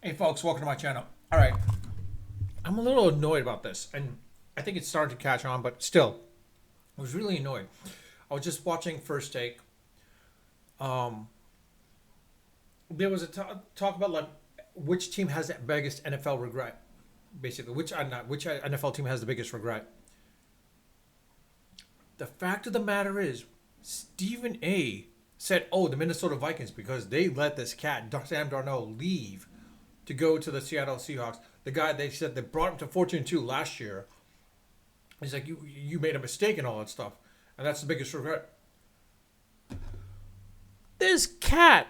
Hey folks, welcome to my channel. All right, I'm a little annoyed about this, and I think it's starting to catch on, but still, I was really annoyed. I was just watching First Take. Um, there was a talk about like which team has the biggest NFL regret, basically. Which NFL team has the biggest regret. The fact of the matter is, Stephen A. said, "Oh, the Minnesota Vikings because they let this cat Sam Darnold leave to go to the Seattle Seahawks. The guy they said they brought him to 14-2 last year. He's like, you made a mistake and all that stuff, and that's the biggest regret." This cat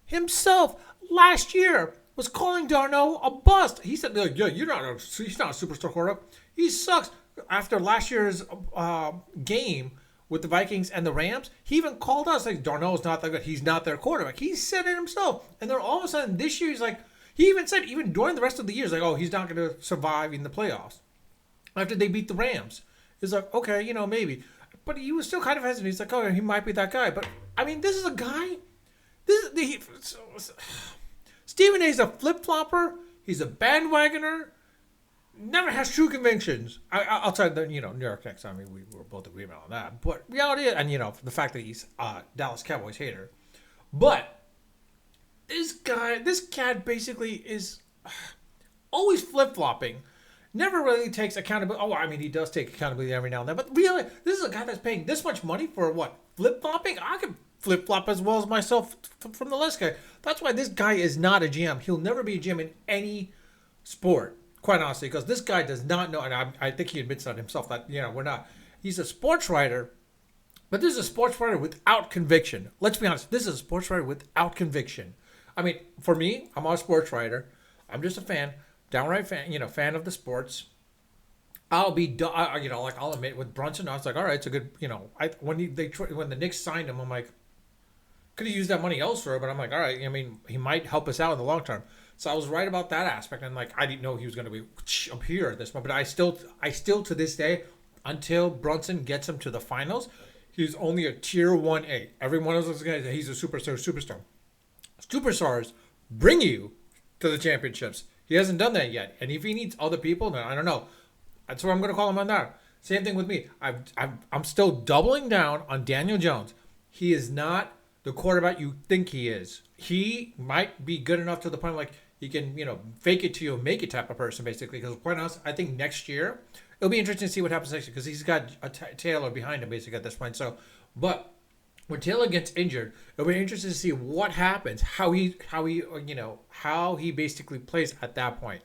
himself last year was calling Darno a bust. He said, "Yeah, he's not a superstar quarterback. He sucks." After last year's game with the Vikings and the Rams, he even called us like Darnold's not that good. He's not their quarterback. He said it himself. And then all of a sudden this year he's like, he even said even during the rest of the years like, oh, he's not going to survive in the playoffs after they beat the Rams. He's like, okay, maybe. But he was still kind of hesitant. He's like, oh, he might be that guy. But I mean, this is a guy. Stephen A. is a flip flopper. He's a bandwagoner. Never has true convictions. Outside the New York Knicks. I mean, we were both agreement on that. But reality is, and the fact that he's Dallas Cowboys hater. But this cat basically is always flip flopping. Never really takes accountability. Oh, I mean, he does take accountability every now and then. But really, this is a guy that's paying this much money for what? Flip flopping? I could flip flop as well as myself from the last guy. That's why this guy is not a GM. He'll never be a GM in any sport, quite honestly, because this guy does not know. And I think he admits that himself that, we're not. He's a sports writer, but this is a sports writer without conviction. Let's be honest. This is a sports writer without conviction. I mean, for me, I'm not a sports writer. I'm just a fan. Downright fan, fan of the sports. I'll be, like I'll admit with Brunson, I was like, all right, it's a good, when the Knicks signed him, I'm like, could have used that money elsewhere, but I'm like, all right, I mean, he might help us out in the long term. So I was right about that aspect, and like I didn't know he was going to be up here at this moment, but I still to this day, until Brunson gets him to the finals, he's only a tier 1A. Everyone else is going to say he's a superstar. Superstars bring you to the championships. He hasn't done that yet. And if he needs other people, then I don't know. That's what I'm going to call him on that. Same thing with me. I'm still doubling down on Daniel Jones. He is not the quarterback you think he is. He might be good enough to the point like he can, fake it till you make it type of person, basically. Because quite honest, I think next year, it'll be interesting to see what happens next year because he's got a Taylor behind him, basically, at this point. So, but when Taylor gets injured, it'll be interesting to see what happens, how he basically plays at that point.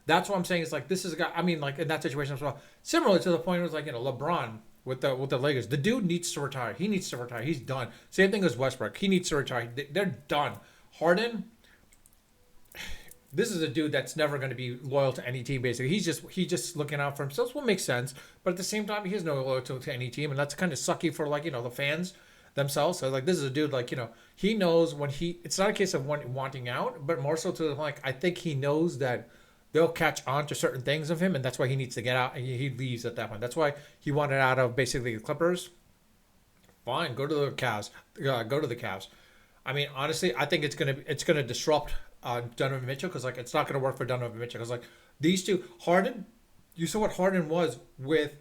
That's what I'm saying. It's like this is a guy. I mean, like in that situation as well. Similar to the point it was like LeBron with the Lakers. The dude needs to retire. He needs to retire. He's done. Same thing as Westbrook. He needs to retire. They're done. Harden. This is a dude that's never going to be loyal to any team. Basically, he's just looking out for himself. What makes sense, but at the same time, he has no loyalty to any team, and that's kind of sucky for like the fans themselves. So like this is a dude like he knows when it's not a case of wanting out, but more so to like I think he knows that they'll catch on to certain things of him, and that's why he needs to get out and he leaves at that point. That's why he wanted out of basically the Clippers. Fine, go to the Cavs. Go to the Cavs. I mean, honestly, I think it's gonna disrupt Donovan Mitchell because like it's not gonna work for Donovan Mitchell because like these two Harden, you saw what Harden was with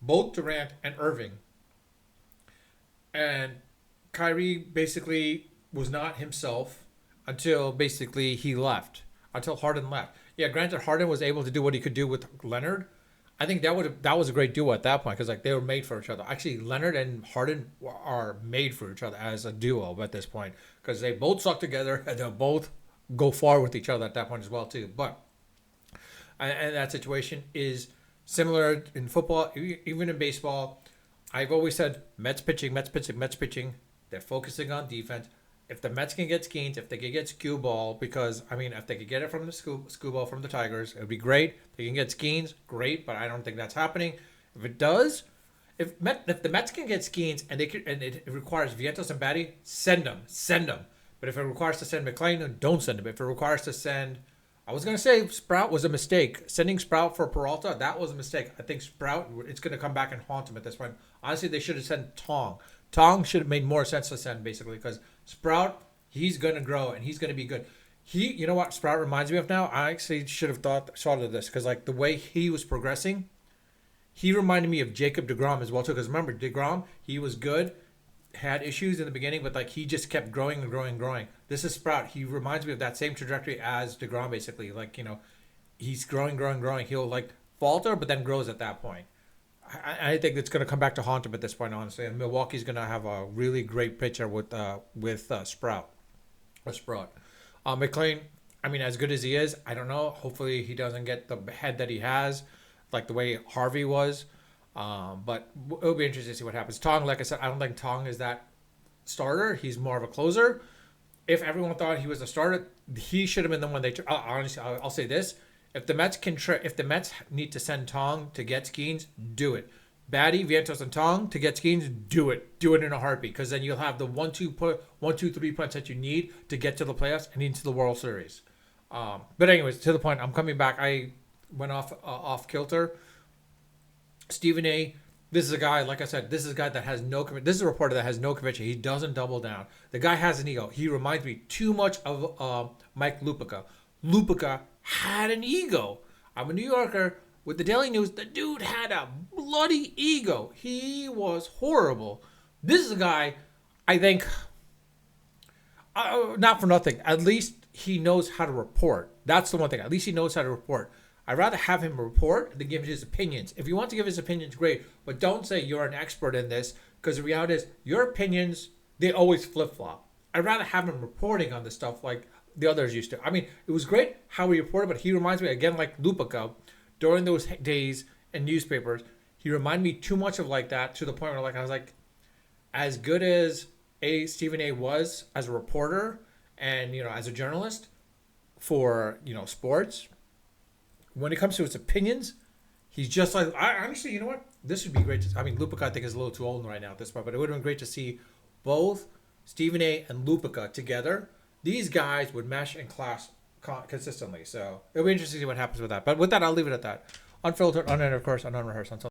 both Durant and Irving. And Kyrie basically was not himself until basically he left, until Harden left. Yeah, granted, Harden was able to do what he could do with Leonard. I think that was a great duo at that point because like they were made for each other. Actually, Leonard and Harden are made for each other as a duo at this point because they both suck together and they'll both go far with each other at that point as well too. But and that situation is similar in football, even in baseball. I've always said Mets pitching. They're focusing on defense. If the Mets can get Skeens, if they can get Skewball, ball, because, I mean, if they could get it from the Skewball ball from the Tigers, it would be great. If they can get Skeens, great, but I don't think that's happening. If it does, if the Mets can get Skeens and it requires Vientos and Batty, send them. But if it requires to send McClain, don't send him. If it requires to send, I was going to say Sprout was a mistake. Sending Sprout for Peralta, that was a mistake. I think Sprout, it's going to come back and haunt him at this point. Honestly, they should have sent Tong. Tong should have made more sense to send, basically, because Sprout, he's going to grow and he's going to be good. You know what Sprout reminds me of now? I actually should have thought of this because like the way he was progressing, he reminded me of Jacob DeGrom as well too. Because remember DeGrom, he was good, had issues in the beginning, but like he just kept growing and growing and growing. This is Sprout. He reminds me of that same trajectory as DeGrom basically. Like he's growing, growing, growing. He'll like falter, but then grows at that point. I think it's going to come back to haunt him at this point, honestly. And Milwaukee's going to have a really great pitcher with Sprout or Sprout. McLean, I mean, as good as he is, I don't know. Hopefully, he doesn't get the head that he has, like the way Harvey was. But it'll be interesting to see what happens. Tong, like I said, I don't think Tong is that starter. He's more of a closer. If everyone thought he was a starter, he should have been the one they. Honestly, I'll say this: if the Mets if the Mets need to send Tong to get Skeens, do it. Batty, Vientos, and Tong to get Skeens, do it. Do it in a heartbeat, because then you'll have the 1-2-3 points that you need to get to the playoffs and into the World Series. But anyways, to the point, I'm coming back. I went off kilter. Stephen A. This is a guy, like I said, this is a guy that has no. This is a reporter that has no conviction. He doesn't double down. The guy has an ego. He reminds me too much of Mike Lupica. Lupica had an ego. I'm a New Yorker. With the Daily News, the dude had a bloody ego. He was horrible. This is a guy, I think, not for nothing, at least he knows how to report. That's the one thing. At least he knows how to report. I'd rather have him report than give his opinions. If you want to give his opinions, great. But don't say you're an expert in this, because the reality is your opinions, they always flip-flop. I'd rather have him reporting on this stuff like the others used to. I mean, it was great how he reported, but he reminds me, again, like Lupica, during those days in newspapers, he reminded me too much of like that, to the point where like I was like, as good as Stephen A. was as a reporter and as a journalist for sports, when it comes to his opinions, he's just like, honestly, you know what? This would be great. I mean, Lupica I think is a little too old right now at this point, but it would have been great to see both Stephen A. and Lupica together. These guys would mesh in class consistently. So it'll be interesting to see what happens with that. But with that, I'll leave it at that. Unfiltered, unedited, of course, unrehearsed. Until